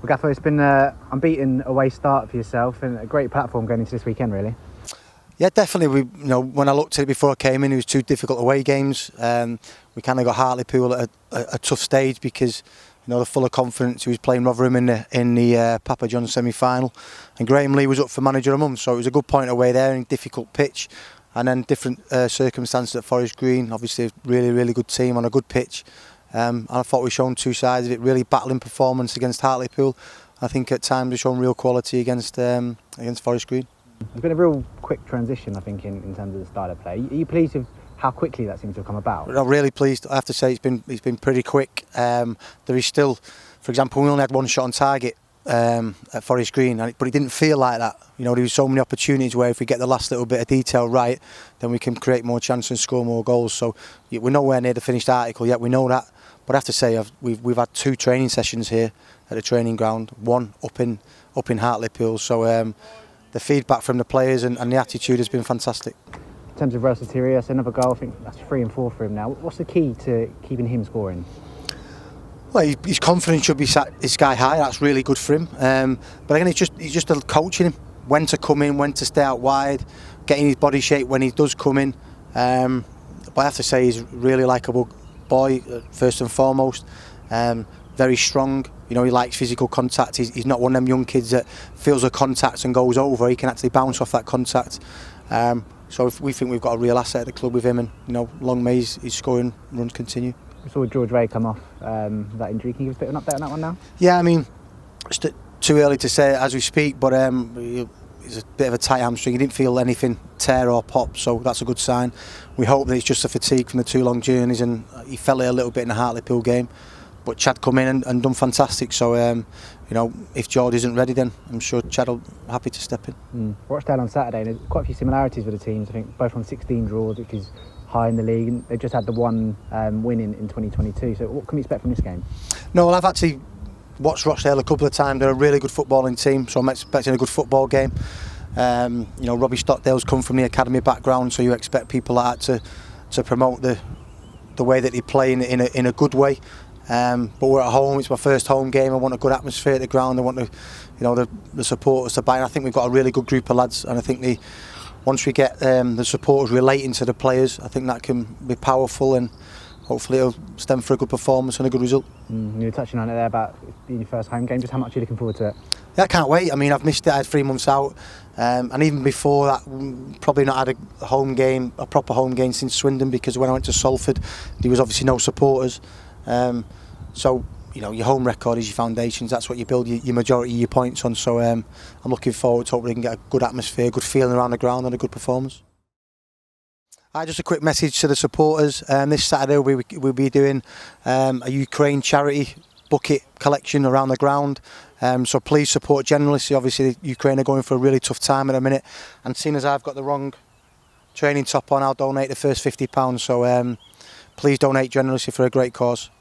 Well, Gaffer, it's been an unbeaten away start for yourself and a great platform going into this weekend, really. Yeah, definitely. When I looked at it before I came in, it was two difficult away games. We kind of got Hartlepool at a tough stage because they're full of confidence. He was playing Rotherham in the Papa John's semi-final, and Graham Lee was up for manager of the month, so it was a good point away there in difficult pitch, and then different circumstances at Forest Green. Obviously, a really good team on a good pitch. And I thought we've shown two sides of it, really battling performance against Hartlepool. I think at times we've shown real quality against Forest Green. There's been a real quick transition, I think, in terms of the style of play. Are you pleased with how quickly that seems to have come about? I'm really pleased. I have to say it's been pretty quick. There is still, for example, we only had one shot on target at Forest Green, but it didn't feel like that. There was so many opportunities where if we get the last little bit of detail right, then we can create more chances and score more goals. So we're nowhere near the finished article yet. We know that. But I have to say, we've had two training sessions here at the training ground, one up in Hartlepool. So the feedback from the players and the attitude has been fantastic. In terms of versatility, that's another goal. I think that's 3 and 4 for him now. What's the key to keeping him scoring? Well, his confidence should be sky high. That's really good for him. But again, he's just coaching him when to come in, when to stay out wide, getting his body shape when he does come in. But I have to say, he's a really likeable boy first and foremost. Very strong. He likes physical contact. He's not one of them young kids that feels a contact and goes over. He can actually bounce off that contact. So we think we've got a real asset at the club with him, and long may his scoring runs continue. We saw George Ray come off that injury. Can you give us a bit of an update on that one now? Yeah, I mean, it's too early to say as we speak, but it's a bit of a tight hamstring. He didn't feel anything tear or pop, so that's a good sign. We hope that it's just a fatigue from the 2 long journeys, and he felt it a little bit in the Hartlepool game. But Chad come in and done fantastic. So if George isn't ready, then I'm sure Chad will be happy to step in. Rochdale on Saturday, and there's quite a few similarities with the teams. I think both on 16 draws, which is high in the league, and they've just had the one win in 2022. So what can we expect from this game? No, well, I've actually watched Rochdale a couple of times. They're a really good footballing team, so I'm expecting a good football game. Robbie Stockdale's come from the academy background, so you expect people like that to promote the way that they play in a good way. But we're at home. It's my first home game. I want a good atmosphere at the ground. I want the supporters to buy in. I think we've got a really good group of lads, and I think once we get the supporters relating to the players, I think that can be powerful, and hopefully it'll stem for a good performance and a good result. You were touching on it there about being your first home game. Just how much are you looking forward to it? Yeah, I can't wait. I mean, I've missed it. I had 3 months out, and even before that, probably not had a proper home game since Swindon, because when I went to Salford, there was obviously no supporters. So your home record is your foundations. That's what you build your majority of your points on. So I'm looking forward to hoping we can get a good atmosphere, good feeling around the ground, and a good performance. Just a quick message to the supporters. This Saturday we'll be doing a Ukraine charity bucket collection around the ground. So please support generously. Obviously, Ukraine are going for a really tough time at the minute, and seeing as I've got the wrong training top on, I'll donate the first £50. So please donate generously for a great cause.